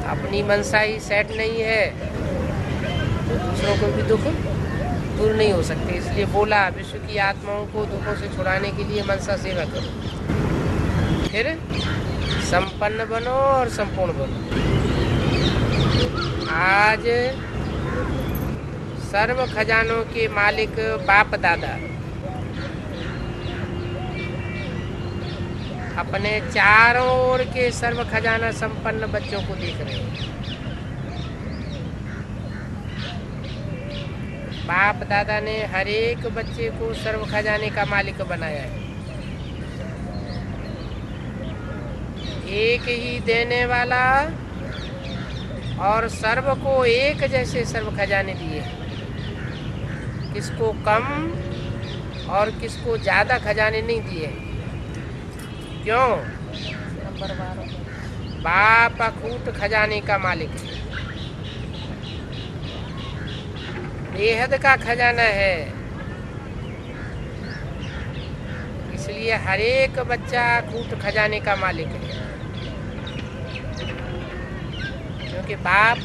अपनी मनसा ही सेट नहीं है तो दूसरों को भी दुख दूर नहीं हो सकते। इसलिए बोला विश्व की आत्माओं को दुखों से छुड़ाने के लिए मनसा सेवा करो, फिर संपन्न बनो और संपूर्ण बनो। आज सर्व खजानों के मालिक बाप दादा अपने चारों ओर के सर्व खजाना संपन्न बच्चों को देख रहे हैं। बाप दादा ने हर एक बच्चे को सर्व खजाने का मालिक बनाया है। एक ही देने वाला और सर्व को एक जैसे सर्व खजाने दिए, किसको कम और किसको ज़्यादा खजाने नहीं दिए। क्यों? बाप अखूट खजाने का मालिक है, बेहद का खजाना है। इसलिए हर एक बच्चा अखूट खजाने का मालिक है, क्योंकि बाप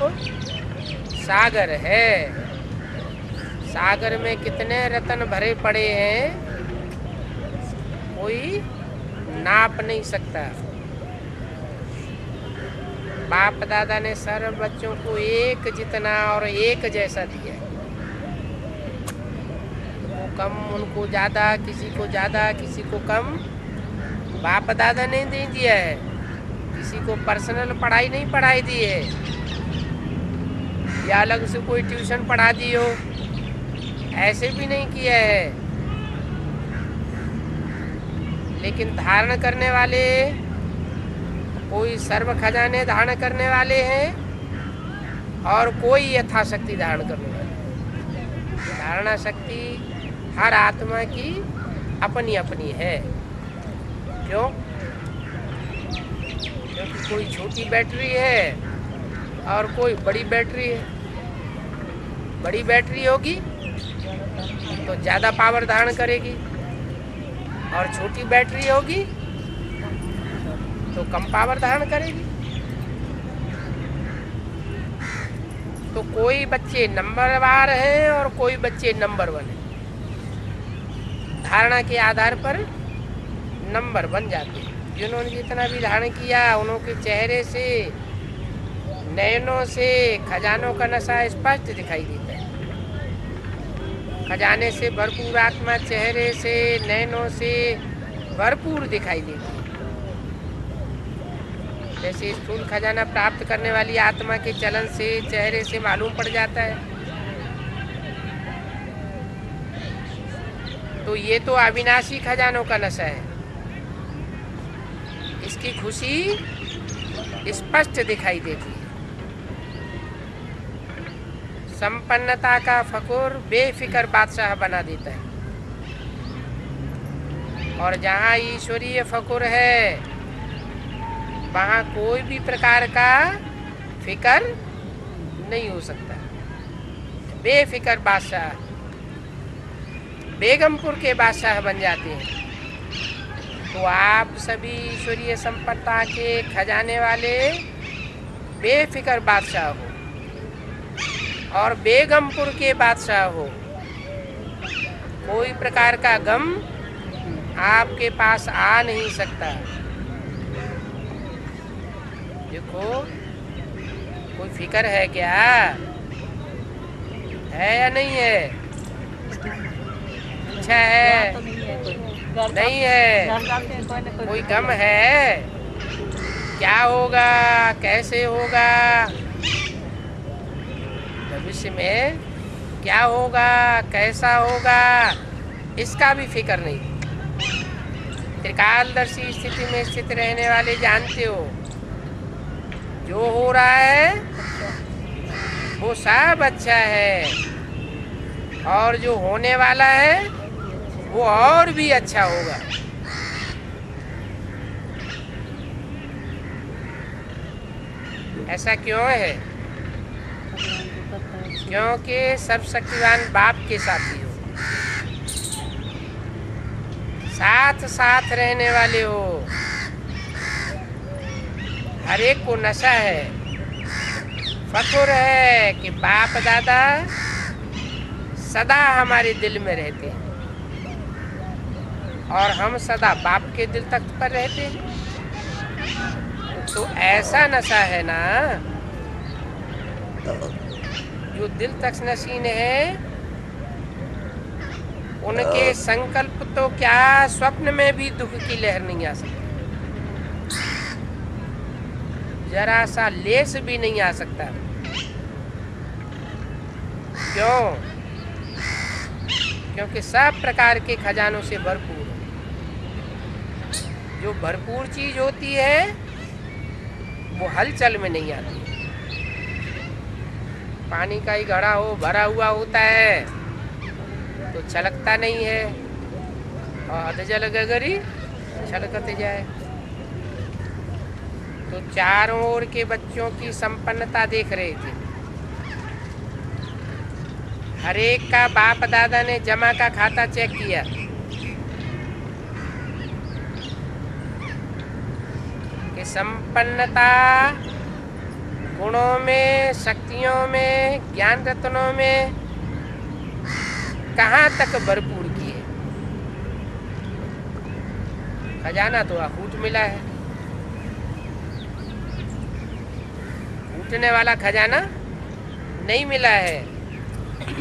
सागर है। सागर में कितने रत्न भरे पड़े हैं, कोई नाप नहीं सकता। बाप दादा ने सर्व बच्चों को एक जितना और एक जैसा दिया है। वो कम उनको ज़्यादा, किसी को ज़्यादा किसी को कम बाप दादा ने नहीं दिया है। किसी को पर्सनल पढ़ाई नहीं पढ़ाई दी है, या अलग से कोई ट्यूशन पढ़ा दी हो, ऐसे भी नहीं किया है। लेकिन धारण करने वाले कोई सर्व खजाने धारण करने वाले हैं और कोई यथाशक्ति धारण करने वाले। धारणा शक्ति हर आत्मा की अपनी अपनी है। क्यों? क्योंकि कोई छोटी बैटरी है और कोई बड़ी बैटरी है। बड़ी बैटरी होगी तो ज़्यादा पावर धारण करेगी, और छोटी बैटरी होगी तो कम पावर धारण करेगी। तो कोई बच्चे नंबरवार हैं और कोई बच्चे नंबर 1 हैं। धारणा के आधार पर नंबर बन जाते हैं। जिन्होंने जितना भी धारण किया उनके चेहरे से, नयनों से खजानों का नशा स्पष्ट दिखाई देता है। खजाने से भरपूर आत्मा चेहरे से, नयनों से भरपूर दिखाई देती है। जैसे स्थूल खजाना प्राप्त करने वाली आत्मा के चलन से, चेहरे से मालूम पड़ जाता है। तो ये तो अविनाशी खजानों का नशा है। इसकी खुशी स्पष्ट दिखाई देती है। संपन्नता का फकुर बेफिक्र बादशाह बना देता है। और जहाँ ईश्वरीय फकुर है वहाँ कोई भी प्रकार का फिक्र नहीं हो सकता। बेफिक्र बादशाह बेगमपुर के बादशाह बन जाते हैं। तो आप सभी ईश्वरीय संपन्नता के खजाने वाले बेफिक्र बादशाह हो और बेगमपुर के बादशाह हो। कोई प्रकार का गम आपके पास आ नहीं सकता। देखो, कोई फिक्र है क्या? है या नहीं है? अच्छा है, नहीं है? कोई गम है? क्या होगा, कैसे होगा, भविष्य में क्या होगा, कैसा होगा, इसका भी फिक्र नहीं। त्रिकालदर्शी स्थिति में स्थित रहने वाले जानते हो जो हो रहा है वो सब अच्छा है, और जो होने वाला है वो और भी अच्छा होगा। ऐसा क्यों है? क्योंकि सर्वशक्तिवान बाप के साथी हो, साथ साथ रहने वाले हो। हर एक को नशा है फख्र है कि बाप दादा सदा हमारे दिल में रहते हैं और हम सदा बाप के दिल तख्त पर रहते हैं। तो ऐसा नशा है ना जो दिल तक नशीन है, उनके संकल्प तो क्या स्वप्न में भी दुख की लहर नहीं आ सकती, जरा सा लेस भी नहीं आ सकता। क्यों? क्योंकि सब प्रकार के खजानों से भरपूर है। जो भरपूर चीज होती है वो हलचल में नहीं आती। पानी का ही घड़ा हो भरा हुआ होता है तो छलकता नहीं है, और अध जल गगरी छलकते जाए। तो चारों ओर के बच्चों की संपन्नता देख रहे थे। हर एक का बाप दादा ने जमा का खाता चेक किया। कि संपन्नता गुणों में, शक्तियों में, ज्ञान रत्नों में कहाँ तक भरपूर की है। खजाना तो अखूट मिला है, फूटने वाला खजाना नहीं मिला है।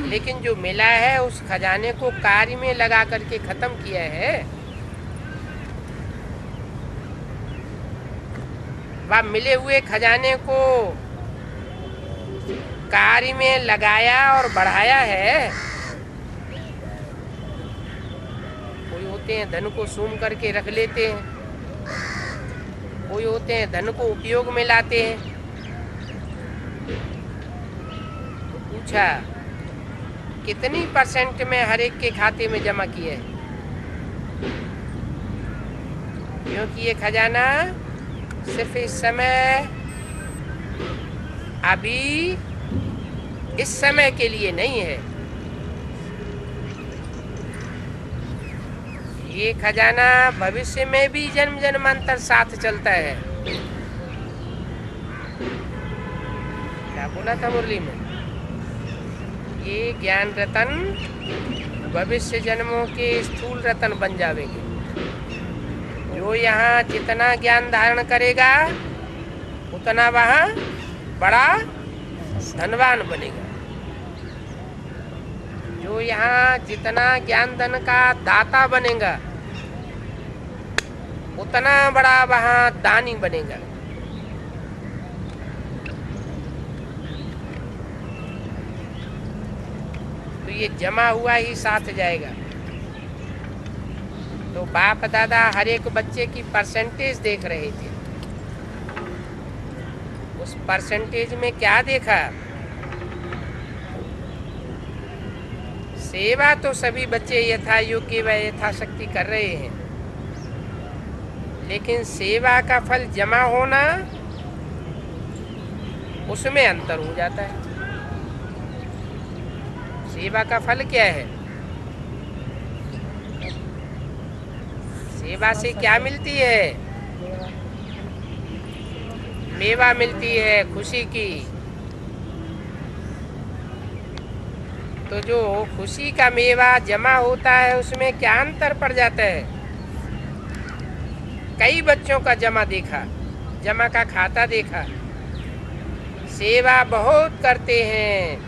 लेकिन जो मिला है उस खजाने को कार्य में लगा करके खत्म किया है। वह मिले हुए खजाने को कार्य में लगाया और बढ़ाया है। कोई होते हैं धन को सूम करके रख लेते हैं, कोई होते हैं धन को उपयोग में लाते हैं। तो पूछा कितनी % में हर एक के खाते में जमा किए हैं? क्योंकि ये खजाना सिर्फ इस समय, अभी इस समय के लिए नहीं है। ये खजाना भविष्य में भी जन्म जन्मांतर साथ चलता है। क्या बोला था मुरली में? ये ज्ञान रतन भविष्य जन्मों के स्थूल रतन बन जावेंगे। जो यहाँ जितना ज्ञान धारण करेगा उतना वहाँ बड़ा धनवान बनेगा। जो यहाँ जितना ज्ञान धन का दाता बनेगा उतना बड़ा वहाँ दानी बनेगा। तो ये जमा हुआ ही साथ जाएगा। तो बाप दादा हर एक बच्चे की परसेंटेज देख रहे थे। उस परसेंटेज में क्या देखा? सेवा तो सभी बच्चे यथा योग्य व यथाशक्ति कर रहे हैं, लेकिन सेवा का फल जमा होना, उसमें अंतर हो जाता है। सेवा का फल क्या है? सेवा से क्या मिलती है? मेवा मिलती है खुशी की। तो जो खुशी का मेवा जमा होता है उसमें क्या अंतर पड़ जाता है? कई बच्चों का जमा देखा, जमा का खाता देखा। सेवा बहुत करते हैं,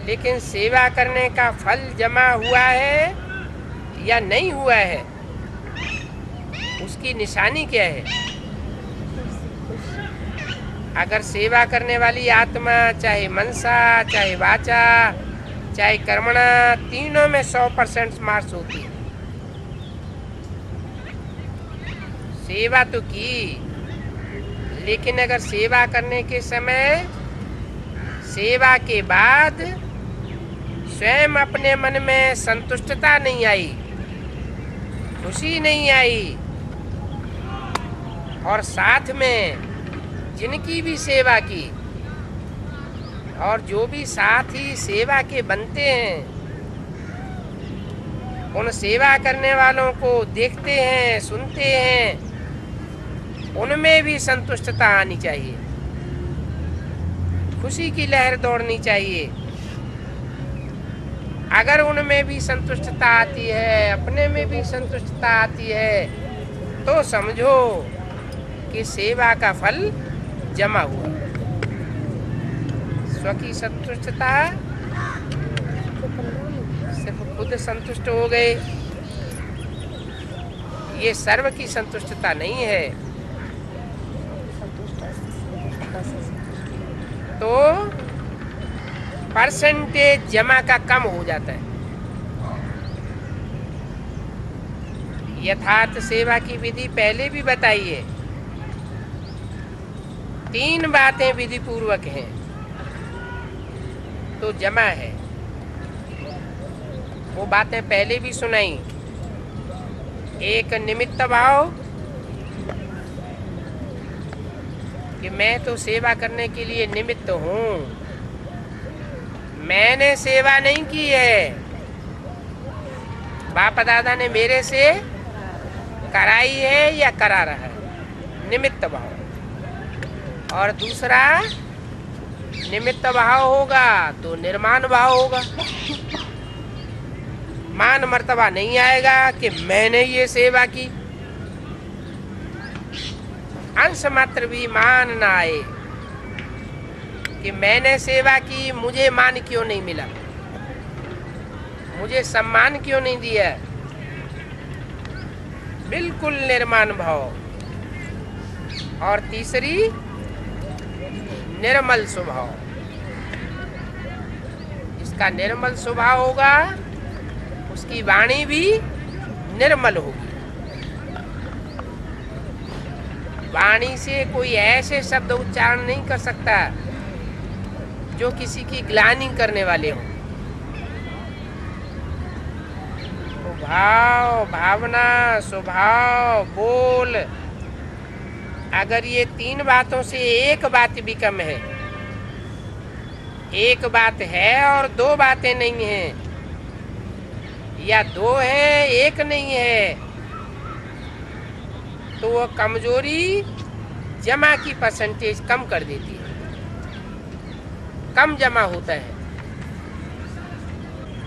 लेकिन सेवा करने का फल जमा हुआ है या नहीं हुआ है, उसकी निशानी क्या है? अगर सेवा करने वाली आत्मा चाहे मनसा, चाहे वाचा, चाहे कर्मणा, तीनों में 100% मार्क्स होती है। सेवा तो की, लेकिन अगर सेवा करने के समय, सेवा के बाद स्वयं अपने मन में संतुष्टता नहीं आई, खुशी नहीं आई, और साथ में जिनकी भी सेवा की और जो भी साथी सेवा के बनते हैं, उन सेवा करने वालों को देखते हैं, सुनते हैं, उनमें भी संतुष्टता आनी चाहिए, खुशी की लहर दौड़नी चाहिए। अगर उनमें भी संतुष्टता आती है, अपने में भी संतुष्टता आती है, तो समझो कि सेवा का फल जमा हुआ। स्व की संतुष्टता, सिर्फ खुद संतुष्ट हो गए, ये सर्व की संतुष्टता नहीं है। तो परसेंटेज जमा का कम हो जाता है। यथार्थ सेवा की विधि पहले भी बताई है। 3 बातें विधि पूर्वक हैं तो जमा है। वो बातें पहले भी सुनाई। एक निमित्त भाव कि मैं तो सेवा करने के लिए निमित्त हूँ, मैंने सेवा नहीं की है, बाप दादा ने मेरे से कराई है या करा रहा है, निमित्त भाव। और दूसरा निमित्त भाव होगा तो निर्माण भाव होगा। मान मर्तबा नहीं आएगा कि मैंने ये सेवा की, अंश मात्र भी मान ना आए कि मैंने सेवा की, मुझे मान क्यों नहीं मिला, मुझे सम्मान क्यों नहीं दिया। बिल्कुल निर्माण भाव। और तीसरी निर्मल स्वभाव। जिसका निर्मल स्वभाव होगा उसकी वाणी भी निर्मल होगी। वाणी से कोई ऐसे शब्द उच्चारण नहीं कर सकता जो किसी की ग्लानि करने वाले हों। तो भाव, भावना, स्वभाव, बोल, अगर ये 3 बातों से एक बात भी कम है, एक बात है और 2 बातें नहीं हैं, या 2 है 1 नहीं है, तो वो कमजोरी जमा की परसेंटेज कम कर देती है, कम जमा होता है।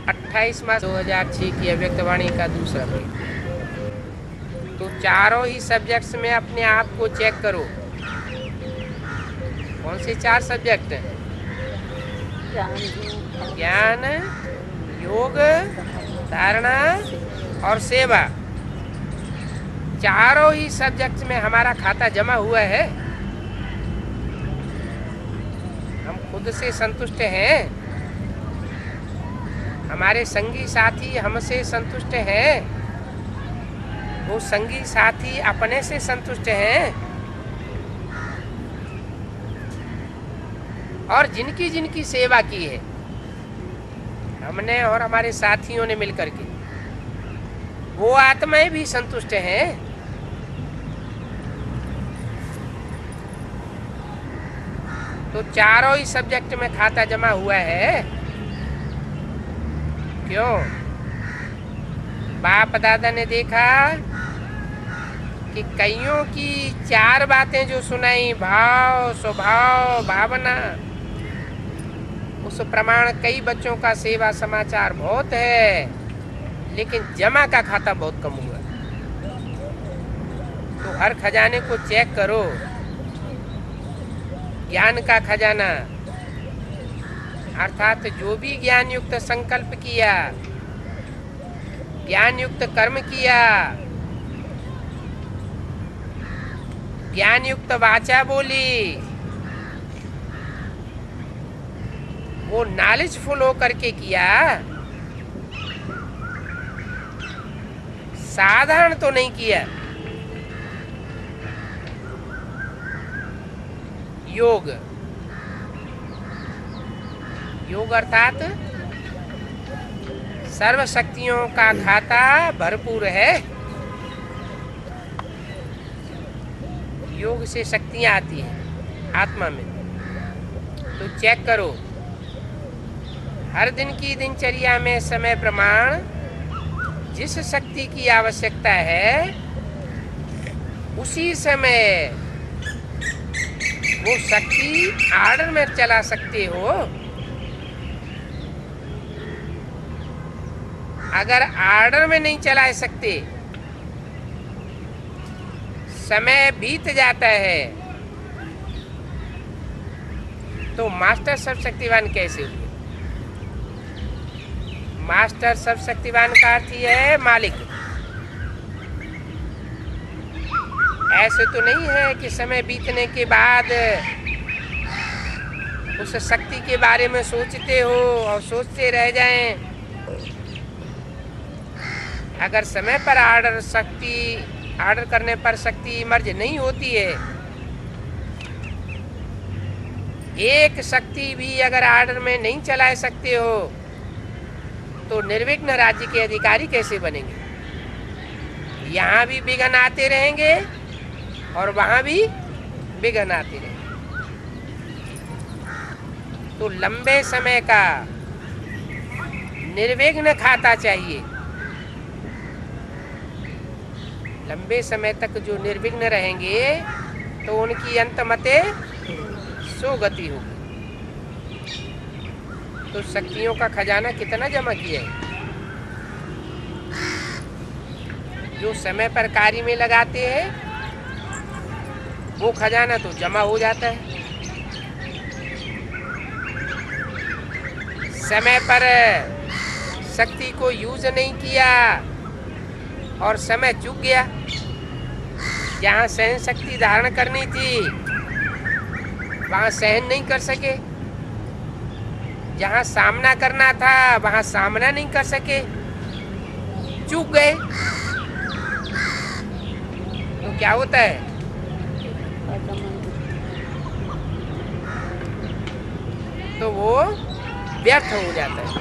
28 मार्च 2006 की अव्यक्तवाणी का दूसरा पेज। तो चारों ही सब्जेक्ट्स में अपने आप को चेक करो। कौन से 4 सब्जेक्ट हैं? ज्ञान, योग, धारणा और सेवा। चारों ही सब्जेक्ट्स में हमारा खाता जमा हुआ है। हम खुद से संतुष्ट हैं, हमारे संगी साथी हमसे संतुष्ट हैं, वो संगी साथी अपने से संतुष्ट हैं, और जिनकी जिनकी सेवा की है हमने और हमारे साथियों ने मिलकर के, वो आत्माएं भी संतुष्ट हैं। तो चारों ही सब्जेक्ट में खाता जमा हुआ है। क्यों? बाप दादा ने देखा कि कईयों की 4 बातें जो सुनाई, भाव, स्वभाव, भावना, उस प्रमाण कई बच्चों का सेवा समाचार बहुत है, लेकिन जमा का खाता बहुत कम हुआ। तो हर खजाने को चेक करो। ज्ञान का खजाना, अर्थात जो भी ज्ञान युक्त संकल्प किया, ज्ञान युक्त कर्म किया, ज्ञान युक्त वाचा बोली, वो नॉलेजफुल होकर के किया, साधारण तो नहीं किया। योग, योग अर्थात सर्व शक्तियों का खाता भरपूर है। योग से शक्तियाँ आती हैं आत्मा में। तो चेक करो, हर दिन की दिनचर्या में समय प्रमाण जिस शक्ति की आवश्यकता है, उसी समय वो शक्ति आर्डर में चला सकते हो। अगर आर्डर में नहीं चला सकते, समय बीत जाता है, तो मास्टर सर्वशक्तिवान कैसे हुए? मास्टर सर्वशक्तिवान का अर्थ ही है मालिक। ऐसे तो नहीं है कि समय बीतने के बाद उस शक्ति के बारे में सोचते हो और सोचते रह जाएं। अगर समय पर आर्डर करने पर शक्ति इमर्ज नहीं होती है, एक शक्ति भी अगर आर्डर में नहीं चला सकते हो, तो निर्विघ्न राज्य के अधिकारी कैसे बनेंगे? यहाँ भी विघ्न आते रहेंगे और वहाँ भी विघ्न आते रहेंगे। तो लंबे समय का निर्विघ्न खाता चाहिए। लंबे समय तक जो निर्विघ्न रहेंगे तो उनकी अंतमते सुगति होगी। तो शक्तियों का खजाना कितना जमा किया है? जो समय पर कार्य में लगाते हैं वो खजाना तो जमा हो जाता है। समय पर शक्ति को यूज नहीं किया और समय चूक गया। जहाँ सहन शक्ति धारण करनी थी वहाँ सहन नहीं कर सके, जहाँ सामना करना था वहाँ सामना नहीं कर सके, चूक गए। तो क्या होता है? तो वो व्यर्थ हो जाता है।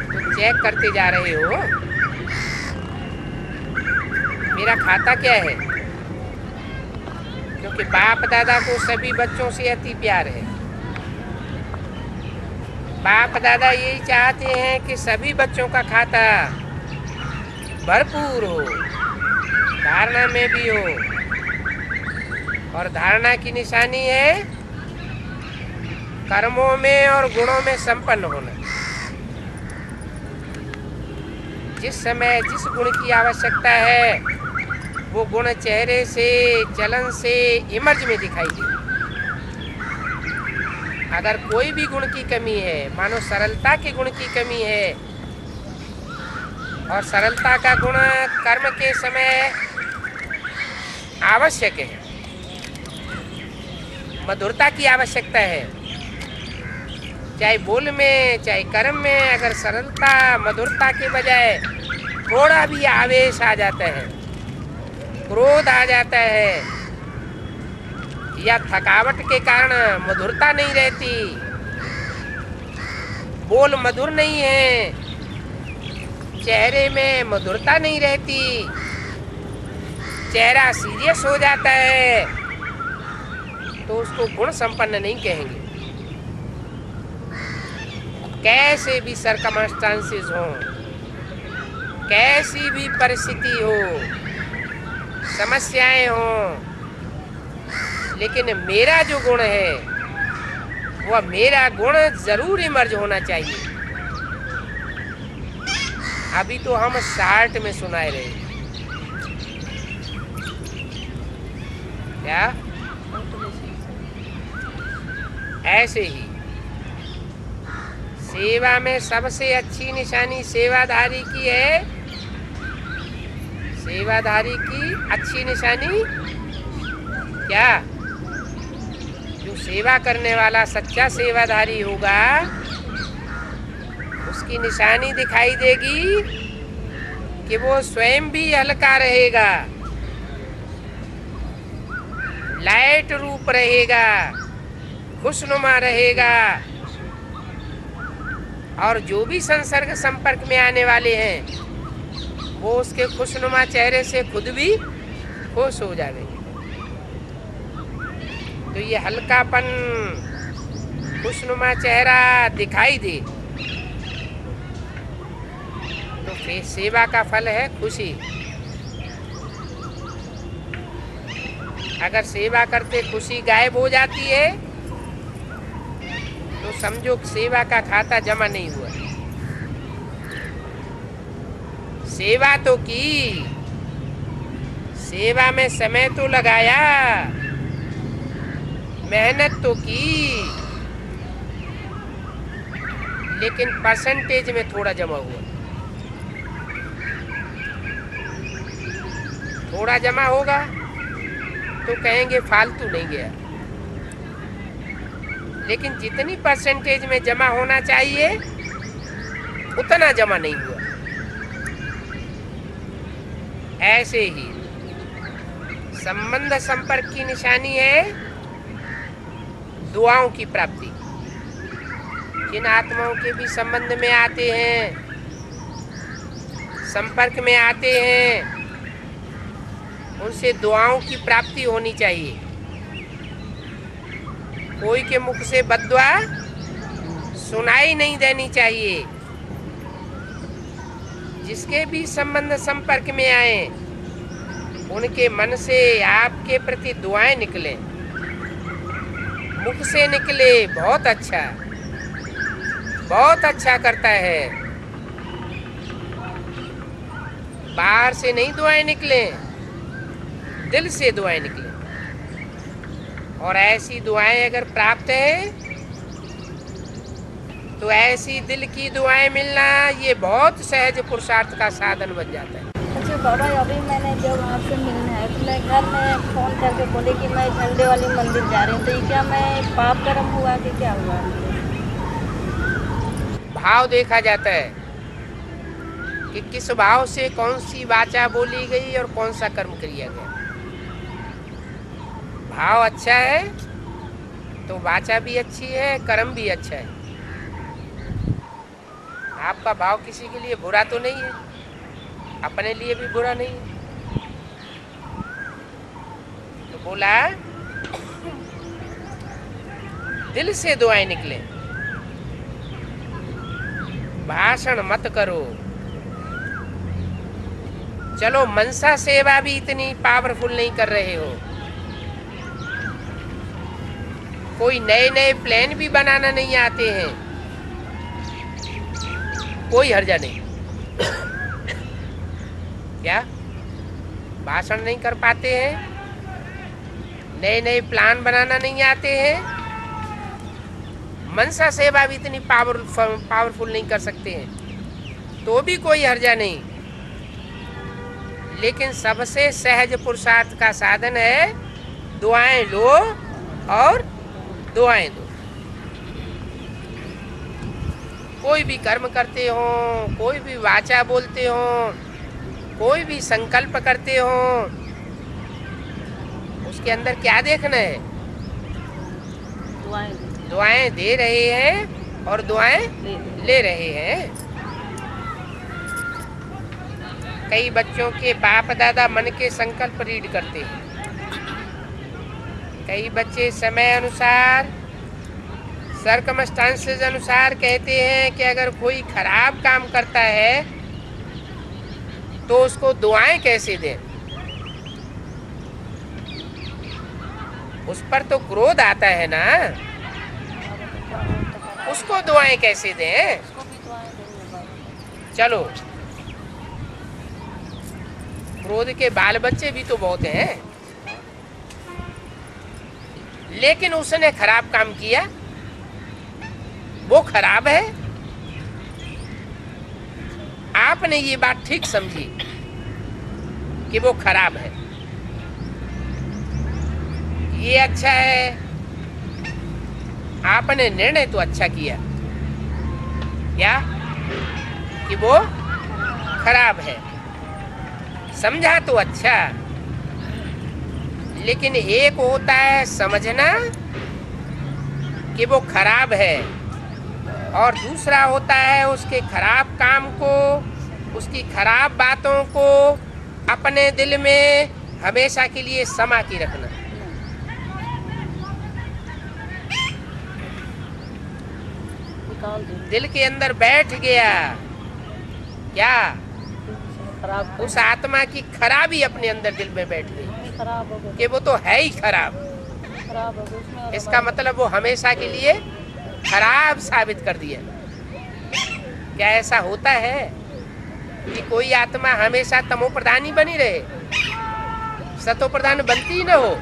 तो चेक करते जा रहे हो मेरा खाता क्या है, क्योंकि बाप दादा को सभी बच्चों से अति प्यार है। बाप दादा यही चाहते हैं कि सभी बच्चों का खाता भरपूर हो, धारणा में भी हो। और धारणा की निशानी है कर्मों में और गुणों में संपन्न होना। जिस समय जिस गुण की आवश्यकता है वो गुण चेहरे से, चलन से, इमर्ज में दिखाई दे। अगर कोई भी गुण की कमी है, मानो सरलता के गुण की कमी है, और सरलता का गुण कर्म के समय आवश्यक है, मधुरता की आवश्यकता है, चाहे बोल में चाहे कर्म में। अगर सरलता मधुरता के बजाय थोड़ा भी आवेश आ जाता है, क्रोध आ जाता है, या थकावट के कारण मधुरता नहीं रहती, बोल मधुर नहीं है, चेहरे में मधुरता नहीं रहती, चेहरा सीरियस हो जाता है, तो उसको गुण संपन्न नहीं कहेंगे। कैसे भी सर्कमस्टांसेस हो, कैसी भी परिस्थिति हो, समस्याएं हो, लेकिन मेरा जो गुण है वह मेरा गुण जरूर इमर्ज होना चाहिए। अभी तो हम शार्ट में सुनाए रहे क्या? ऐसे ही सेवा में सबसे अच्छी निशानी सेवाधारी की है। सेवाधारी की अच्छी निशानी क्या? जो सेवा करने वाला सच्चा सेवाधारी होगा उसकी निशानी दिखाई देगी कि वो स्वयं भी हल्का रहेगा, लाइट रूप रहेगा, खुशनुमा रहेगा, और जो भी संसर्ग संपर्क में आने वाले हैं वो उसके खुशनुमा चेहरे से खुद भी खुश हो जाएंगे। तो ये हल्कापन, खुशनुमा चेहरा दिखाई दे तो फिर सेवा का फल है खुशी। अगर सेवा करते खुशी गायब हो जाती है तो समझो सेवा का खाता जमा नहीं हुआ। सेवा तो की, सेवा में समय तो लगाया, मेहनत तो की, लेकिन परसेंटेज में थोड़ा जमा हुआ। थोड़ा जमा होगा तो कहेंगे फालतू नहीं गया, लेकिन जितनी परसेंटेज में जमा होना चाहिए उतना जमा नहीं हुआ। ऐसे ही संबंध संपर्क की निशानी है दुआओं की प्राप्ति। जिन आत्माओं के भी संबंध में आते हैं, संपर्क में आते हैं, उनसे दुआओं की प्राप्ति होनी चाहिए। कोई के मुख से बद्दुआ सुनाई नहीं देनी चाहिए। जिसके भी संबंध संपर्क में आए उनके मन से आपके प्रति दुआएं निकले, मुख से निकले, बहुत अच्छा, बहुत अच्छा करता है। बाहर से नहीं दुआएं निकले, दिल से दुआएं निकले। और ऐसी दुआएं अगर प्राप्त है तो ऐसी दिल की दुआएं मिलना ये बहुत सहज पुरुषार्थ का साधन बन जाता है। अच्छा बाबा, अभी मैंने जब आपसे मिलना है तो मैं घर में फ़ोन करके बोले कि मैं झंडे वाली मंदिर जा रही हूँ, तो ये क्या मैं पाप कर्म हुआ कि क्या हुआ? भाव देखा जाता है कि किस भाव से कौन सी वाचा बोली गई और कौन सा कर्म किया गया। भाव अच्छा है तो वाचा भी अच्छी है, कर्म भी अच्छा है। आपका भाव किसी के लिए बुरा तो नहीं है, अपने लिए भी बुरा नहीं है। तो बोला दिल से दुआएं निकले, भाषण मत करो। चलो मनसा सेवा भी इतनी पावरफुल नहीं कर रहे हो, कोई नए नए प्लान भी बनाना नहीं आते हैं, कोई हर्जा नहीं। क्या भाषण नहीं कर पाते हैं, नए नए प्लान बनाना नहीं आते हैं, मनसा सेवा भी इतनी पावरफुल नहीं कर सकते हैं, तो भी कोई हर्जा नहीं। लेकिन सबसे सहज पुरुषार्थ का साधन है दुआएं लो और दुआएं दो। कोई भी कर्म करते हो, कोई भी वाचा बोलते हो, कोई भी संकल्प करते हो, उसके अंदर क्या देखना है? दुआएं दे रहे हैं और दुआएं ले रहे हैं। कई बच्चों के बाप दादा मन के संकल्प रीड करते हैं। कई बच्चे समय अनुसार, सर्कमस्टांसेस अनुसार कहते हैं कि अगर कोई खराब काम करता है तो उसको दुआएं कैसे दें। उस पर तो क्रोध आता है ना, उसको दुआएं कैसे दें? चलो, क्रोध के बाल बच्चे भी तो बहुत हैं, लेकिन उसने खराब काम किया, वो खराब है। आपने ये बात ठीक समझी कि वो खराब है, ये अच्छा है। आपने निर्णय तो अच्छा किया, क्या कि वो खराब है, समझा तो अच्छा। लेकिन एक होता है समझना कि वो खराब है, और दूसरा होता है उसके खराब काम को, उसकी खराब बातों को अपने दिल में हमेशा के लिए समा के रखना। दिल के अंदर बैठ गया क्या? उस आत्मा की खराबी अपने अंदर दिल में बैठ गई। खराब हो गया, कि वो तो है ही खराब। खराब हो गया उसमें और इसका मतलब वो हमेशा के लिए खराब साबित कर दिया। क्या ऐसा होता है कि कोई आत्मा हमेशा तमो प्रधान ही बनी रहे, सतो प्रधान बनती ही न हो?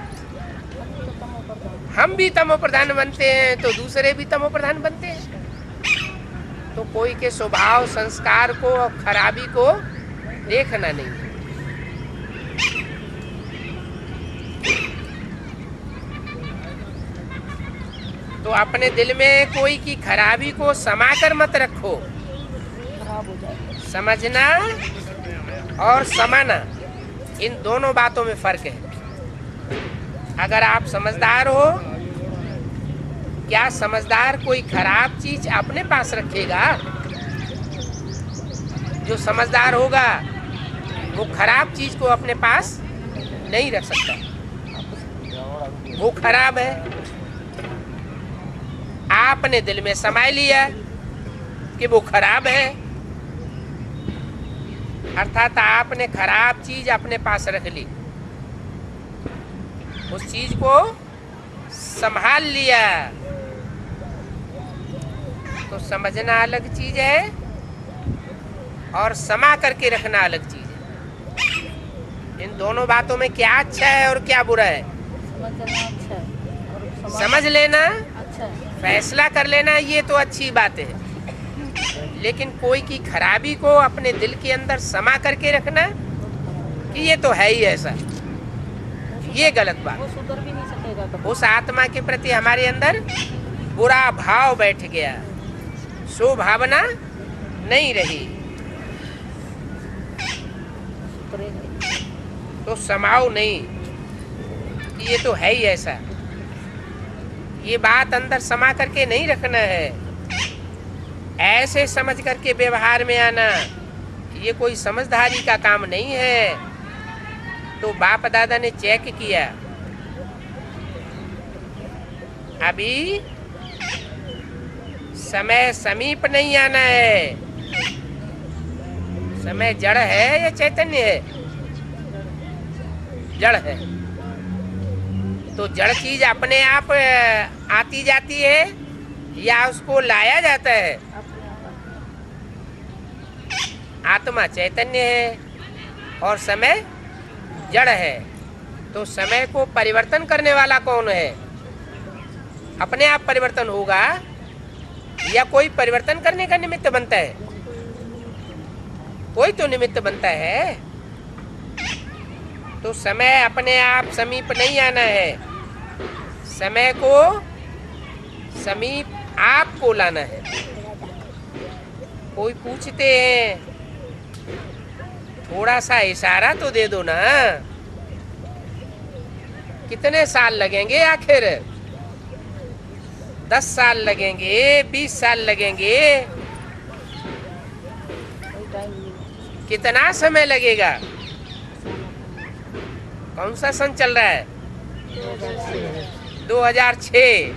हम तो तमो प्रधान। हम भी तमो प्रधान बनते हैं तो दूसरे भी तमो प्रधान बनते हैं। तो कोई के स्वभाव संस्कार को और खराबी को देखना नहीं है। तो अपने दिल में कोई की खराबी को समाकर मत रखो। खराब हो जाएगा। समझना और समाना, इन दोनों बातों में फर्क है। अगर आप समझदार हो, क्या समझदार कोई खराब चीज अपने पास रखेगा? जो समझदार होगा वो खराब चीज को अपने पास नहीं रख सकता, वो खराब है। आपने दिल में समाय लिया कि वो खराब है, अर्थात आपने खराब चीज अपने पास रख ली, उस चीज को संभाल लिया। तो समझना अलग चीज है और समा करके रखना अलग चीज है। इन दोनों बातों में क्या अच्छा है और क्या बुरा है? समझना अच्छा है और समझ लेना, अच्छा है। फैसला कर लेना, ये तो अच्छी बात है। लेकिन कोई की खराबी को अपने दिल के अंदर समा करके रखना कि ये तो है ही ऐसा, ये गलत बात। वो सुधर भी नहीं सकेगा कभी। उस आत्मा के प्रति हमारे अंदर बुरा भाव बैठ गया, सो भावना नहीं रही, सुधरेगा ही। तो समाओ नहीं कि ये तो है ही ऐसा। ये बात अंदर समा करके नहीं रखना है, ऐसे समझ करके व्यवहार में आना, ये कोई समझदारी का काम नहीं है। तो बाप दादा ने चेक किया, अभी समय समीप नहीं आना है। समय जड़ है या चैतन्य है? जड़ है। तो जड़ चीज अपने आप आती जाती है या उसको लाया जाता है? आत्मा चैतन्य है और समय जड़ है। तो समय को परिवर्तन करने वाला कौन है? अपने आप परिवर्तन होगा या कोई परिवर्तन करने का निमित्त बनता है? कोई तो निमित्त बनता है। तो समय अपने आप समीप नहीं आना है, समय को समीप आपको लाना है। कोई पूछते हैं, थोड़ा सा इशारा तो दे दो ना, कितने साल लगेंगे आखिर? 10 साल लगेंगे, 20 साल लगेंगे, कितना समय लगेगा? कौन सा सन चल रहा है? 2006।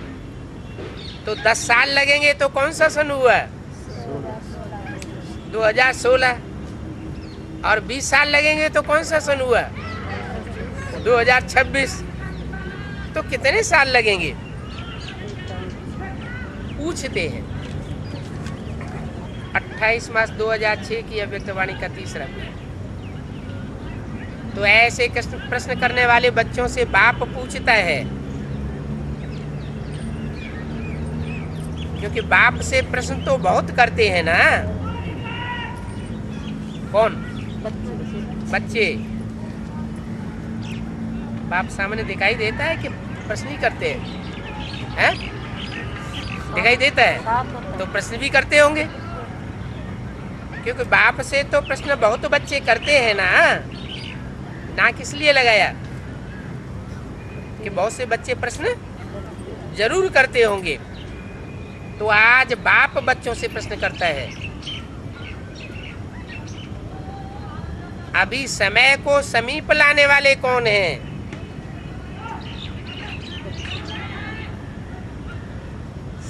तो 10 साल लगेंगे तो कौन सा सन हुआ? 2016। और 20 साल लगेंगे तो कौन सा सन हुआ? 2026। तो कितने साल लगेंगे? पूछते हैं। 28 मार्च 2006 की अव्यक्तवाणी का तीसरा। तो ऐसे प्रश्न करने वाले बच्चों से बाप पूछता है, क्योंकि बाप से प्रश्न तो बहुत करते हैं ना। कौन? बच्चे। बाप सामने दिखाई देता है कि प्रश्न ही करते हैं? दिखाई देता है तो प्रश्न भी करते होंगे, क्योंकि बाप से तो प्रश्न बहुत बच्चे करते हैं ना किस लिए लगाया कि बहुत से बच्चे प्रश्न जरूर करते होंगे। तो आज बाप बच्चों से प्रश्न करता है, अभी समय को समीप लाने वाले कौन हैं?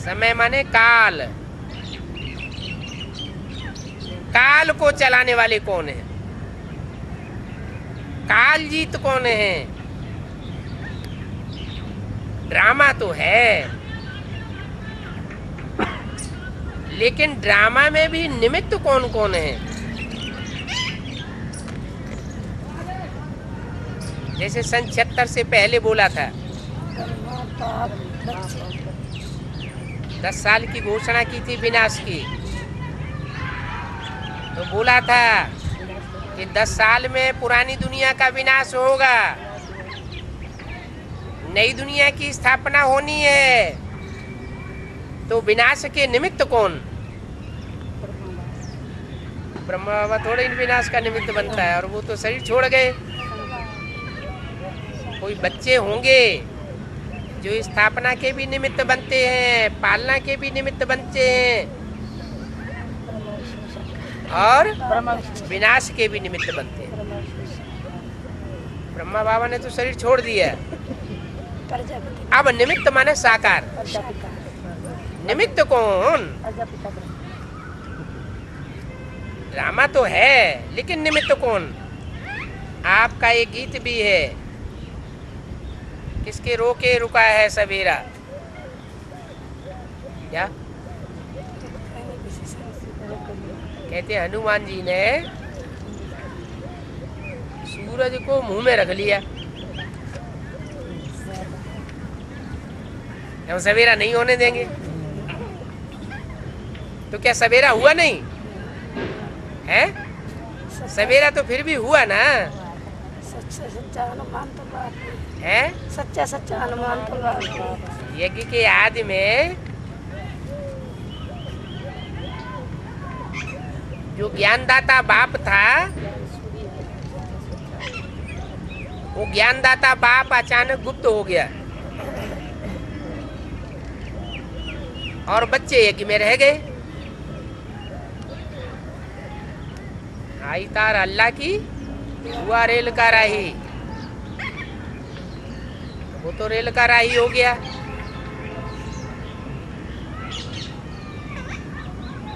समय माने काल, काल को चलाने वाले कौन हैं? काल जीत कौन है? ड्रामा तो है, लेकिन ड्रामा में भी निमित्त कौन कौन है? जैसे सन 76 से पहले बोला था, 10 साल की घोषणा की थी विनाश की, तो बोला था कि 10 साल में पुरानी दुनिया का विनाश होगा, नई दुनिया की स्थापना होनी है। तो विनाश के निमित्त कौन? ब्रह्मा बाबा थोड़े इन विनाश का निमित्त बनता है, और वो तो शरीर छोड़ गए। कोई बच्चे होंगे जो स्थापना के भी निमित्त बनते हैं, पालना के भी निमित्त बनते हैं, और विनाश के भी निमित्त बनते हैं। ब्रह्मा बाबा ने तो शरीर छोड़ दिया, अब निमित्त माने साकार। निमित्त कौन? ड्रामा तो है, लेकिन निमित्त कौन? आपका एक गीत भी है, किसके रोके रुका है सवेरा, क्या कहते हैं? हनुमान जी ने सूरज को मुंह में रख लिया, हम सवेरा नहीं होने देंगे। तो क्या सवेरा हुआ नहीं है? सवेरा तो फिर भी हुआ ना। सच्चा हनुमान तो बात है, सच्चा हनुमान तो बात। यज्ञ के आदि में जो ज्ञानदाता बाप था, वो ज्ञानदाता बाप अचानक गुप्त हो गया, और बच्चे यज्ञ में रह गए। आई तार अल्लाह की, हुआ रेल का राही, वो तो रेल का राही हो गया।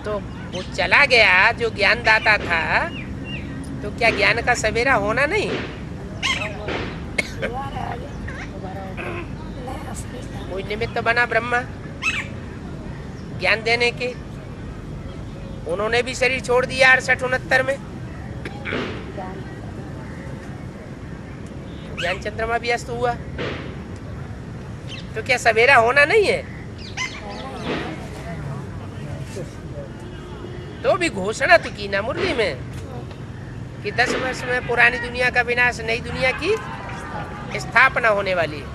तो वो चला गया जो ज्ञानदाता था, तो क्या ज्ञान का सवेरा होना नहीं? कोई निमित्त बना ब्रह्मा ज्ञान देने के, उन्होंने भी शरीर छोड़ दिया 68-69 में। ज्ञान चंद्रमा भी अस्त हुआ, तो क्या सवेरा होना नहीं है? तो भी घोषणा तो की ना मुरली में कि 10 वर्ष में पुरानी दुनिया का विनाश, नई दुनिया की स्थापना होने वाली है।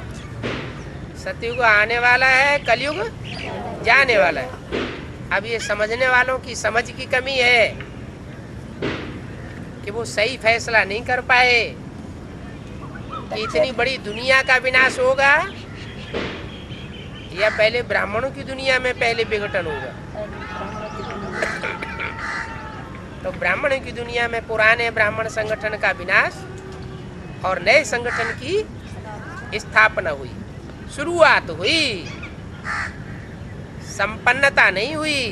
सतयुग आने वाला है, कलयुग जाने वाला है। अब ये समझने वालों की समझ की कमी है कि वो सही फैसला नहीं कर पाए कि इतनी बड़ी दुनिया का विनाश होगा या पहले ब्राह्मणों की दुनिया में पहले विघटन होगा। तो ब्राह्मणों की दुनिया में पुराने ब्राह्मण संगठन का विनाश और नए संगठन की स्थापना हुई, शुरुआत हुई, संपन्नता नहीं हुई।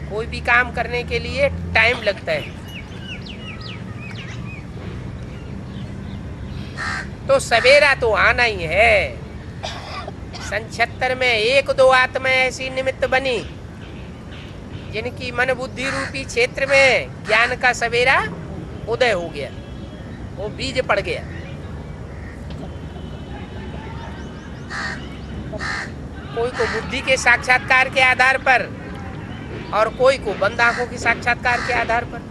कोई भी काम करने के लिए टाइम लगता है। तो सवेरा तो आना ही है। सन 76 में 1-2 आत्माएं ऐसी निमित्त बनी जिनकी मन बुद्धि रूपी क्षेत्र में ज्ञान का सवेरा उदय हो गया, वो बीज पड़ गया। कोई को बुद्धि के साक्षात्कार के आधार पर और कोई को बंद आंखों के साक्षात्कार के आधार पर।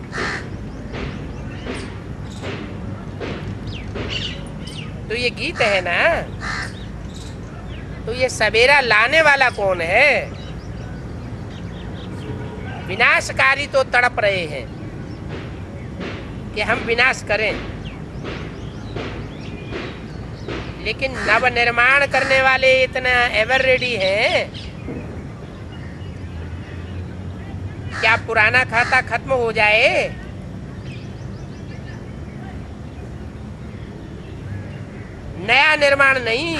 तो ये गीत है ना, तो ये सवेरा लाने वाला कौन है? विनाशकारी तो तड़प रहे हैं कि हम विनाश करें, लेकिन नव निर्माण करने वाले इतना एवर रेडी हैं। क्या पुराना खाता खत्म हो जाए? नया निर्माण नहीं,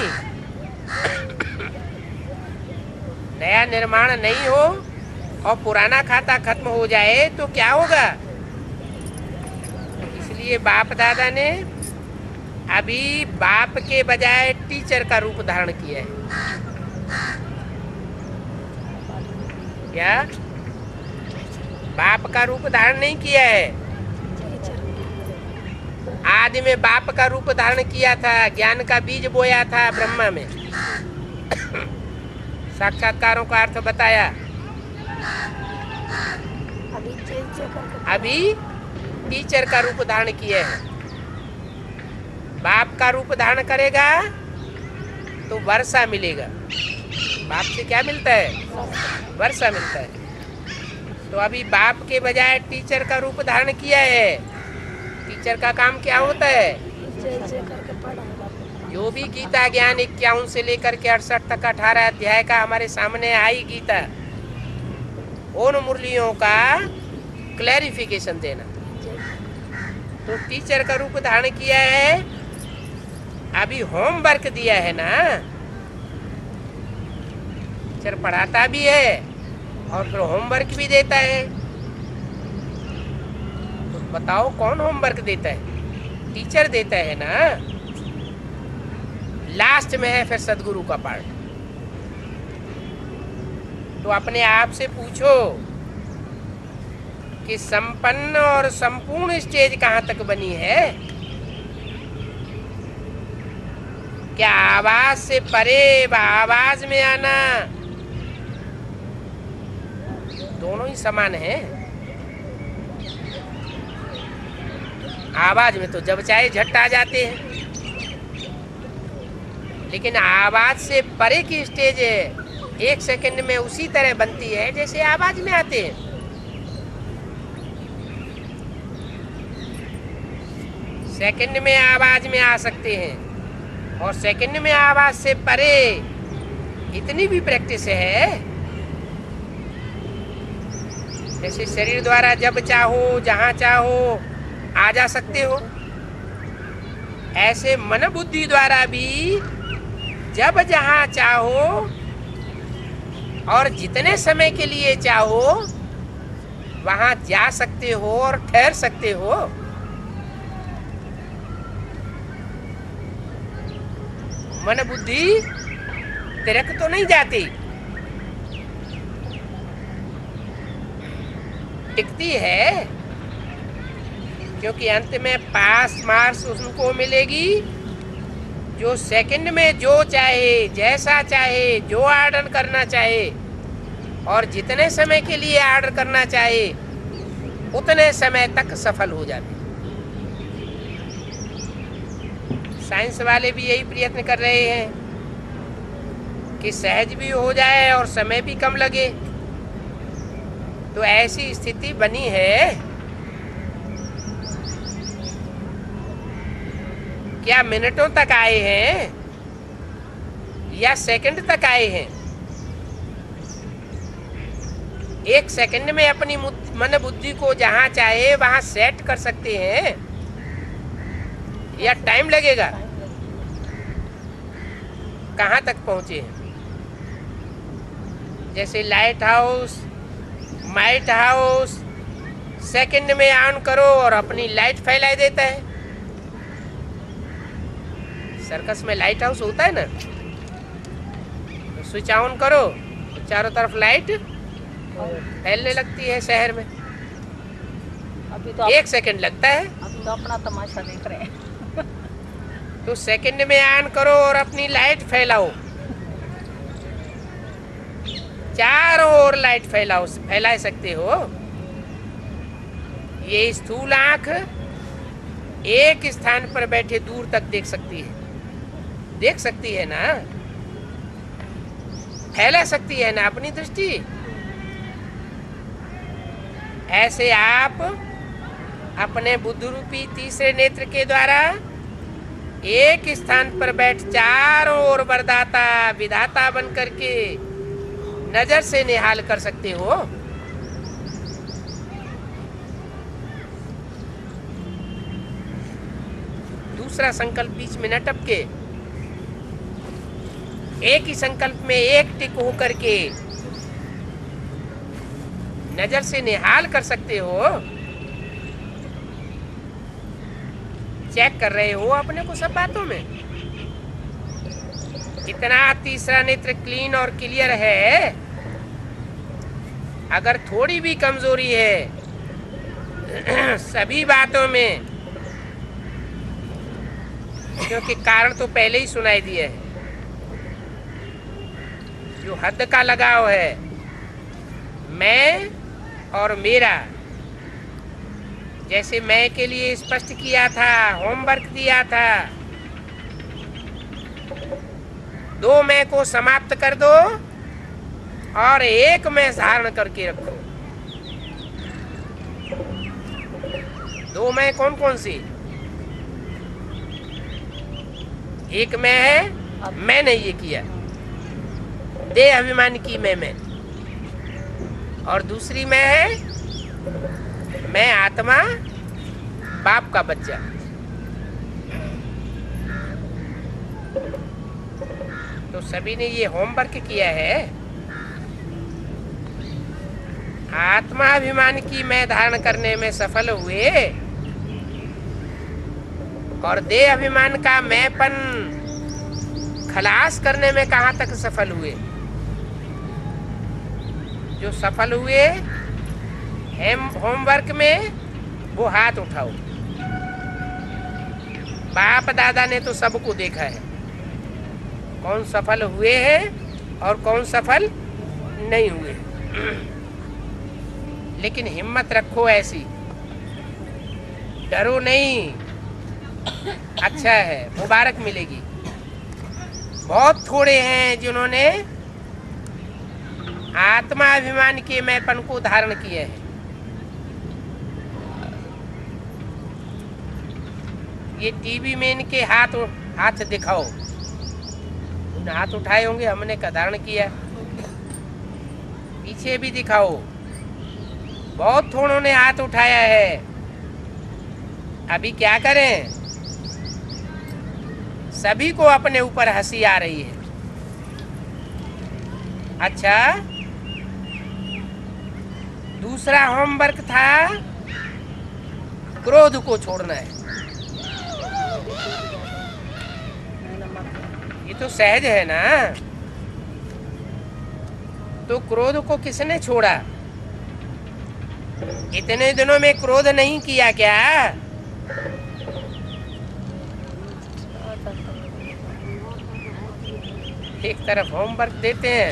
नया निर्माण नहीं हो और पुराना खाता खत्म हो जाए तो क्या होगा? इसलिए बाप दादा ने अभी बाप के बजाय टीचर का रूप धारण किया है। क्या बाप का रूप धारण नहीं किया है? आदि में बाप का रूप धारण किया था, ज्ञान का बीज बोया था ब्रह्मा में। साक्षात्कारों का अर्थ बताया। अभी टीचर का रूप धारण किया है। बाप का रूप धारण करेगा तो वर्षा मिलेगा। बाप से क्या मिलता है? वर्षा मिलता है। तो अभी बाप के बजाय टीचर का रूप धारण किया है। टीचर का काम क्या होता है? जो भी गीता ज्ञान 51 से लेकर के 68 तक 18 अध्याय का हमारे सामने आई गीता, उन मुरलियों का क्लैरिफिकेशन देना। तो टीचर का रूप धारण किया है। अभी होमवर्क दिया है ना, टीचर पढ़ाता भी है और फिर होमवर्क भी देता है। तो बताओ कौन होमवर्क देता है? टीचर देता है ना। लास्ट में है फिर सदगुरु का पार्ट। तो अपने आप से पूछो कि संपन्न और संपूर्ण स्टेज कहाँ तक बनी है? क्या आवाज से परे आवाज में आना दोनों ही समान है? आवाज में तो जब चाहे झट आ जाते हैं, लेकिन आवाज से परे की स्टेज है 1 सेकंड में उसी तरह बनती है जैसे आवाज में आते हैं। सेकंड में आवाज में आ सकते हैं और सेकंड में आवाज से परे इतनी भी प्रैक्टिस है। जैसे शरीर द्वारा जब चाहो जहां चाहो आ जा सकते हो, ऐसे मन बुद्धि द्वारा भी जब जहां चाहो और जितने समय के लिए चाहो वहां जा सकते हो और ठहर सकते हो। मन बुद्धि तिरक तो नहीं जाती, टिकती है, क्योंकि अंत में पास मार्क्स उनको मिलेगी जो सेकंड में जो चाहे, जैसा चाहे, जो ऑर्डर करना चाहे और जितने समय के लिए ऑर्डर करना चाहे उतने समय तक सफल हो जाते। साइंस वाले भी यही प्रयत्न कर रहे हैं कि सहज भी हो जाए और समय भी कम लगे। तो ऐसी स्थिति बनी है। क्या मिनटों तक आए हैं या सेकंड तक आए हैं? 1 सेकंड में अपनी मन बुद्धि को जहां चाहे वहां सेट कर सकते हैं या टाइम लगेगा? कहां तक पहुंचे हैं? जैसे light house, might house second में ऑन करो और अपनी लाइट फैला देता है। सर्कस में लाइट हाउस होता है ना, तो स्विच ऑन करो तो चारों तरफ लाइट फैलने लगती है शहर में। अभी तो 1 सेकंड लगता है। अभी तो अपना तमाशा देख रहे हैं। तो सेकंड में ऑन करो और अपनी लाइट फैलाओ, चारों ओर लाइट फैला सकते हो। ये स्थूल आंख एक स्थान पर बैठे दूर तक देख सकती है ना, फैला सकती है ना अपनी दृष्टि। ऐसे आप अपने बुद्धि रूपी तीसरे नेत्र के द्वारा एक स्थान पर बैठ चारों ओर वरदाता विधाता बन करके नजर से निहाल कर सकते हो। दूसरा संकल्प बीच में न टपके, एक ही संकल्प में एक टिक होकर के नजर से निहाल कर सकते हो। चेक कर रहे हो अपने को सब बातों में? इतना तीसरा नेत्र क्लीन और क्लियर है। अगर थोड़ी भी कमजोरी है सभी बातों में, क्योंकि कारण तो पहले ही सुनाई दिए है। जो हद का लगाव है, मैं और मेरा, जैसे मैं के लिए स्पष्ट किया था, होमवर्क दिया था, 2 मैं को समाप्त कर दो और 1 मैं धारण करके रखो। 2 मैं कौन कौन सी? एक मैं है मैंने ये किया, देह अभिमान की मैं, और दूसरी मैं है मैं आत्मा, बाप का बच्चा। तो सभी ने ये होमवर्क किया है। आत्माभिमान की मैं धारण करने में सफल हुए और देह अभिमान का मैंपन खलास करने में कहाँ तक सफल हुए? जो सफल हुए होमवर्क में वो हाथ उठाओ। बाप दादा ने तो सबको देखा है, कौन सफल हुए हैं और कौन सफल नहीं हुए। लेकिन हिम्मत रखो ऐसी, डरो नहीं, अच्छा है, मुबारक मिलेगी। बहुत थोड़े हैं जिन्होंने आत्माभिमान के मैंपन को धारण किए हैं। ये टीवी में इनके हाथ दिखाओ, उन हाथ उठाए होंगे, हमने का धारण किया। पीछे भी दिखाओ, बहुत थोड़ों ने हाथ उठाया है। अभी क्या करें? सभी को अपने ऊपर हंसी आ रही है। अच्छा, दूसरा होमवर्क था क्रोध को छोड़ना है। ये तो सहज है ना। तो क्रोध को किसने छोड़ा? इतने दिनों में क्रोध नहीं किया क्या? एक तरफ होमवर्क देते हैं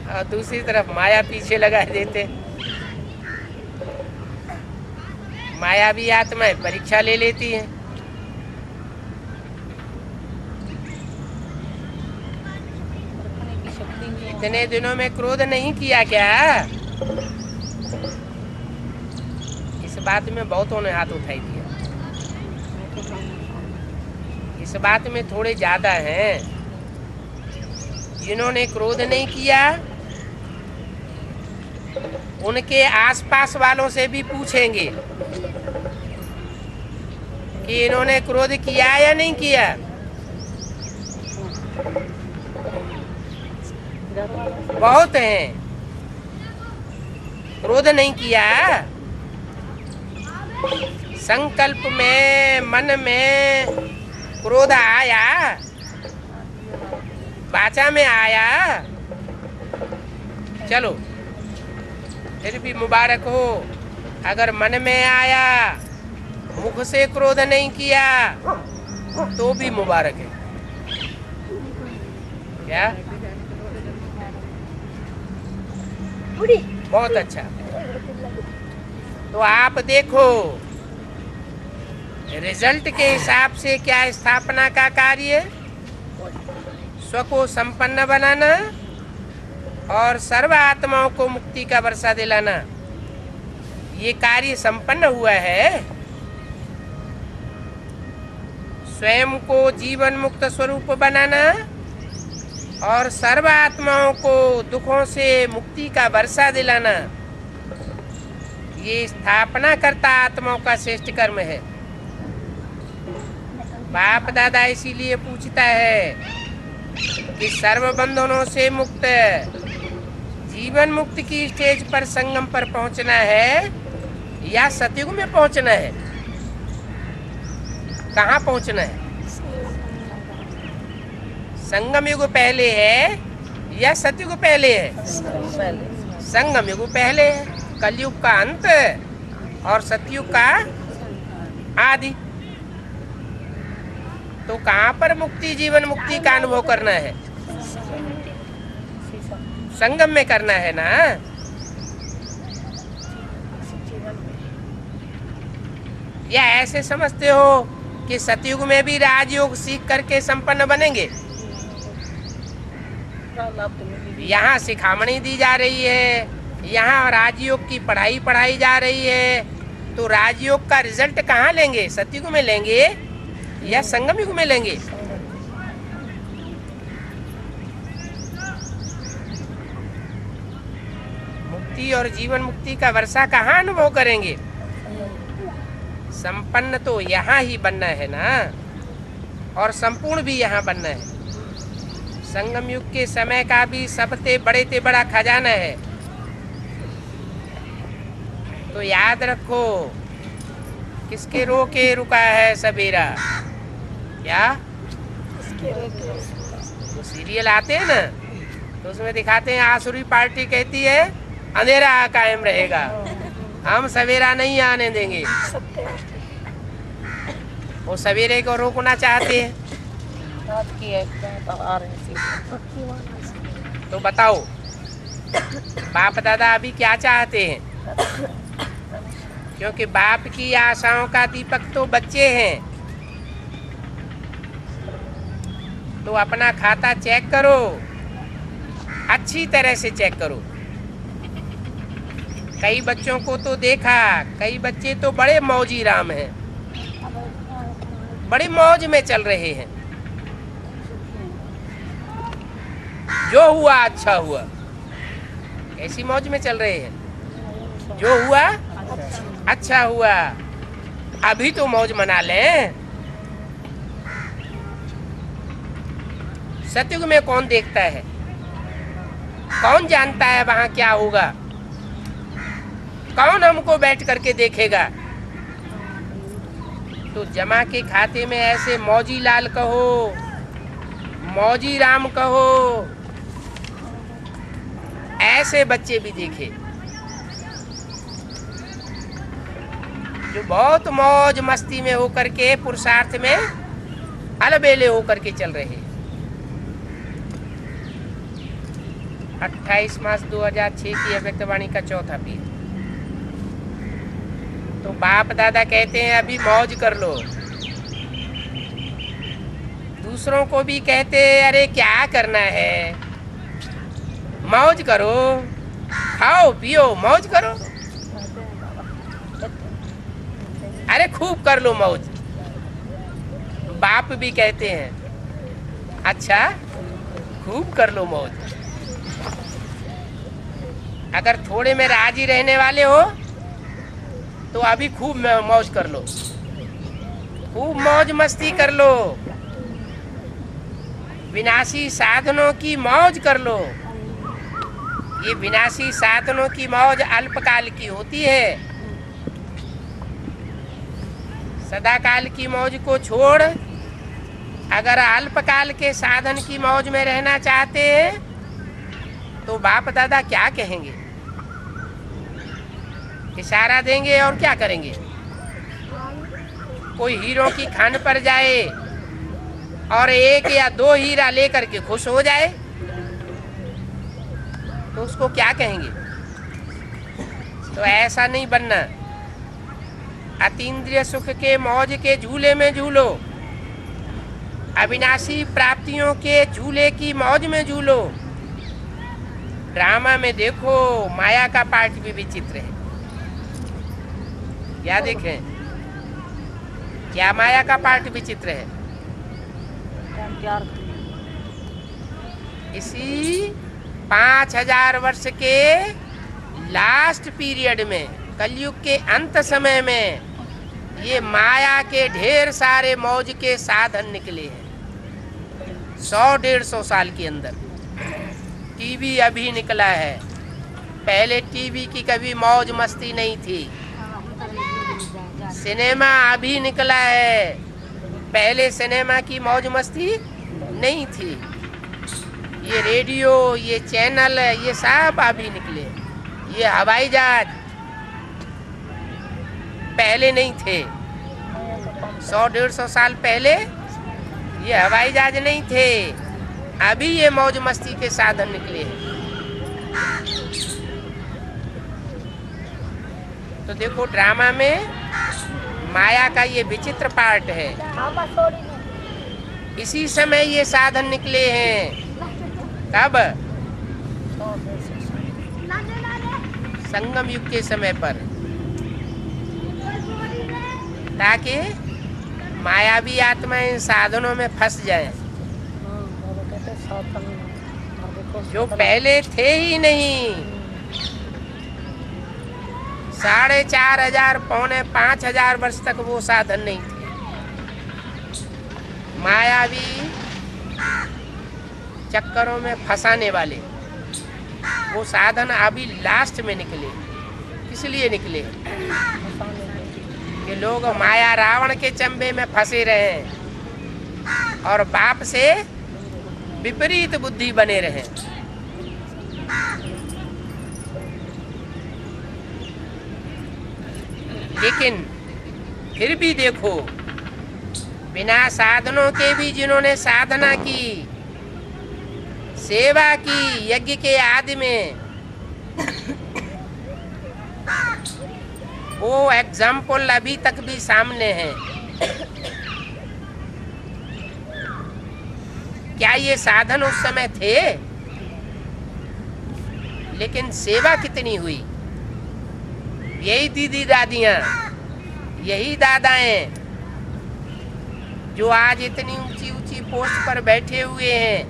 और दूसरी तरफ माया पीछे लगा देते। माया भी आत्मा परीक्षा ले लेती है। इतने दिनों में क्रोध नहीं किया क्या? इस बात में बहुतों ने हाथ उठाई दिया। इस बात में थोड़े ज्यादा हैं। जिन्होंने क्रोध नहीं किया उनके आसपास वालों से भी पूछेंगे कि इन्होंने क्रोध किया या नहीं किया। बहुत हैं, क्रोध नहीं किया। संकल्प में, मन में क्रोध आया, वाचा में आया, चलो फिर भी मुबारक हो। अगर मन में आया, मुख से क्रोध नहीं किया, तो भी मुबारक है। क्या? बहुत अच्छा। तो आप देखो रिजल्ट के हिसाब से क्या स्थापना का कार्य, स्व को संपन्न बनाना और सर्व आत्माओं को मुक्ति का वर्षा दिलाना, ये कार्य संपन्न हुआ है। स्वयं को जीवन मुक्त स्वरूप बनाना और सर्व आत्माओं को दुखों से मुक्ति का वर्षा दिलाना, ये स्थापना करता आत्माओं का श्रेष्ठ कर्म है। बाप दादा इसीलिए पूछता है कि सर्व बंधनों से मुक्त जीवन मुक्त की स्टेज पर, संगम पर पहुंचना है या सतयुग में पहुंचना है? कहाँ पहुंचना है? संगम युग पहले है या सतयुग पहले है? संगम युग पहले है, कलयुग का अंत और सतयुग का आदि। तो कहाँ पर मुक्ति, जीवन मुक्ति का अनुभव करना है? संगम में करना है ना। या ऐसे समझते हो कि सतयुग में भी राजयोग सीख करके संपन्न बनेंगे? यहाँ शिखामणि दी जा रही है, यहाँ राजयोग की पढ़ाई पढ़ाई जा रही है, तो राजयोग का रिजल्ट कहाँ लेंगे? सतयुग में लेंगे या संगम युग में लेंगे? मुक्ति और जीवन मुक्ति का वर्षा कहाँ अनुभव करेंगे? संपन्न तो यहाँ ही बनना है ना, और संपूर्ण भी यहाँ बनना है। संगम युग के समय का भी सबसे बड़े से बड़ा खजाना है। तो याद रखो, किसके रोके रुका है सवेरा? क्या सीरियल आते हैं ना, तो उसमें दिखाते हैं आसुरी पार्टी कहती है अंधेरा कायम रहेगा, हम सवेरा नहीं आने देंगे। वो सवेरे को रोकना चाहते हैं। तो बताओ, बाप दादा अभी क्या चाहते हैं? क्योंकि बाप की आशाओं का दीपक तो बच्चे हैं। तो अपना खाता चेक करो, अच्छी तरह से चेक करो। कई बच्चों को तो देखा, कई बच्चे तो बड़े मौजी राम हैं, बड़ी मौज में चल रहे हैं। जो हुआ अच्छा हुआ, ऐसी मौज में चल रहे हैं। जो हुआ अच्छा हुआ, अभी तो मौज मना लें। सतयुग में कौन देखता है? कौन जानता है वहां क्या होगा? कौन हमको बैठ करके देखेगा? तो जमा के खाते में ऐसे मौजी लाल कहो, मौजी राम कहो, ऐसे बच्चे भी देखे जो बहुत मौज मस्ती में होकर के, पुरुषार्थ में अलबेले होकर के चल रहे हैं। 28 मार्च 2006 की अव्यक्तवाणी का चौथा पीर। तो बाप दादा कहते हैं अभी मौज कर लो। दूसरों को भी कहते अरे क्या करना है, मौज करो, खाओ पियो मौज करो, अरे खूब कर लो मौज। बाप भी कहते हैं अच्छा खूब कर लो मौज। अगर थोड़े में राजी रहने वाले हो तो अभी खूब मौज कर लो, खूब मौज मस्ती कर लो, विनाशी साधनों की मौज कर लो। ये विनाशी साधनों की मौज अल्पकाल की होती है। सदाकाल की मौज को छोड़ अगर अल्पकाल के साधन की मौज में रहना चाहते हैं तो बाप दादा क्या कहेंगे? इशारा देंगे और क्या करेंगे? कोई हीरो की खान पर जाए और 1 या 2 हीरा लेकर के खुश हो जाए तो उसको क्या कहेंगे? तो ऐसा नहीं बनना। अतीन्द्रिय सुख के मौज के झूले में झूलो, अविनाशी प्राप्तियों के झूले की मौज में झूलो। ड्रामा में देखो माया का पार्ट भी विचित्र है। क्या देखें? क्या माया का पार्ट विचित्र है? इसी 5000 वर्ष के लास्ट पीरियड में, कलयुग के अंत समय में ये माया के ढेर सारे मौज के साधन निकले हैं। 100-150 साल के अंदर टीवी अभी निकला है, पहले टीवी की कभी मौज मस्ती नहीं थी। सिनेमा अभी निकला है, पहले सिनेमा की मौज मस्ती नहीं थी। ये रेडियो, ये चैनल, ये सब अभी निकले। ये हवाई जहाज पहले नहीं थे। 100-150 साल पहले ये हवाई जहाज नहीं थे। अभी ये मौज मस्ती के साधन निकले हैं। तो देखो, ड्रामा में माया का ये विचित्र पार्ट है। इसी समय ये साधन निकले हैं। कब? संगम युग के समय पर, ताकि मायावी आत्माएं साधनों में फंस जाएं, जो पहले थे ही नहीं। 4,500 पौने 5,000 वर्ष तक वो साधन नहीं थे। मायावी चक्करों में फंसाने वाले वो साधन अभी लास्ट में निकले। इसलिए निकले कि लोग माया रावण के चंबे में फंसे रहे और बाप से विपरीत बुद्धि बने रहे। लेकिन फिर भी देखो, बिना साधनों के भी जिन्होंने साधना की, सेवा की यज्ञ के आदि में, वो एग्जाम्पल अभी तक भी सामने है। क्या ये साधन उस समय थे? लेकिन सेवा कितनी हुई? यही दीदी दादियां, यही दादाएं जो आज इतनी ऊंची ऊंची पोस्ट पर बैठे हुए हैं।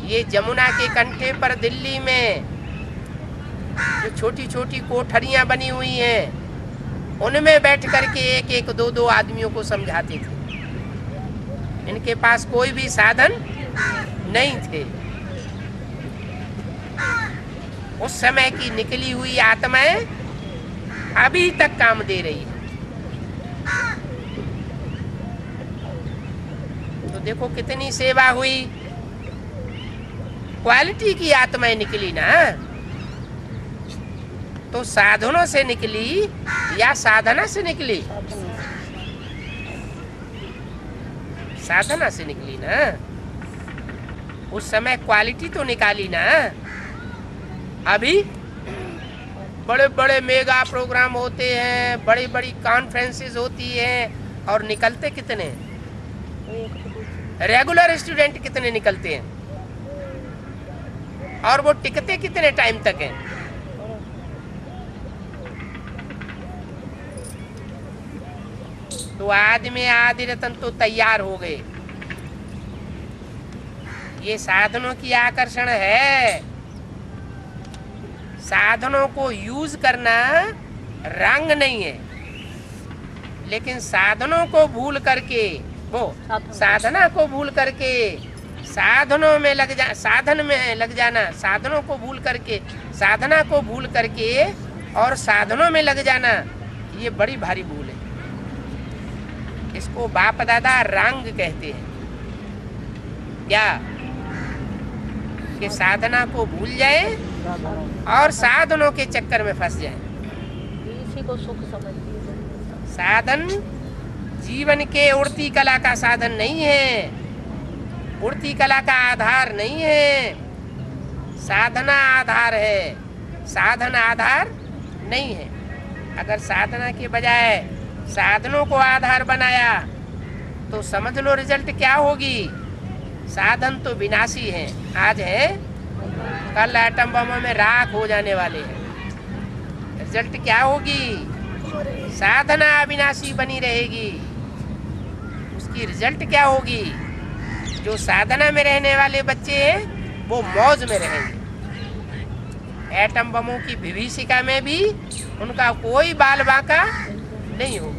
ये जमुना के कंठे पर दिल्ली में जो छोटी छोटी कोठरियां बनी हुई हैं, उनमें बैठ करके एक एक दो दो आदमियों को समझाते थे। इनके पास कोई भी साधन नहीं थे। उस समय की निकली हुई आत्माएं अभी तक काम दे रही है। तो देखो कितनी सेवा हुई। क्वालिटी की आत्माएं निकली ना। तो साधनों से निकली या साधना से निकली? साधना से निकली ना। उस समय क्वालिटी तो निकाली ना। अभी बड़े बड़े मेगा प्रोग्राम होते हैं, बड़ी बड़ी कॉन्फ्रेंसेस होती हैं, और निकलते कितने? रेगुलर स्टूडेंट कितने निकलते हैं? और वो टिकते कितने टाइम तक हैं? तो आदमी आदि रतन तो तैयार हो गए। ये साधनों की आकर्षण है। साधनों को यूज करना रंग नहीं है, लेकिन साधनों को भूल करके, वो साधना को भूल करके साधनों में साधन में लग जाना, साधनों को भूल करके, साधना को भूल करके और साधनों में लग जाना, ये बड़ी भारी भूल है। इसको बाप दादा रंग कहते हैं। क्या? कि साधना को भूल जाए और साधनों के चक्कर में फंस जाए। इसी को सुख समझिए। साधन जीवन के उड़ती कला का साधन नहीं है, उड़ती कला का आधार नहीं है। साधना आधार है, साधन आधार नहीं है। अगर साधना के बजाय साधनों को आधार बनाया तो समझ लो रिजल्ट क्या होगी। साधन तो विनाशी है, आज है, कल एटम बमों में राख हो जाने वाले हैं। रिजल्ट क्या होगी? साधना अविनाशी बनी रहेगी। उसकी रिजल्ट क्या होगी? जो साधना में रहने वाले बच्चे हैं वो मौज में रहेंगे। एटम बमों की विभीषिका में भी उनका कोई बाल बांका नहीं होगा।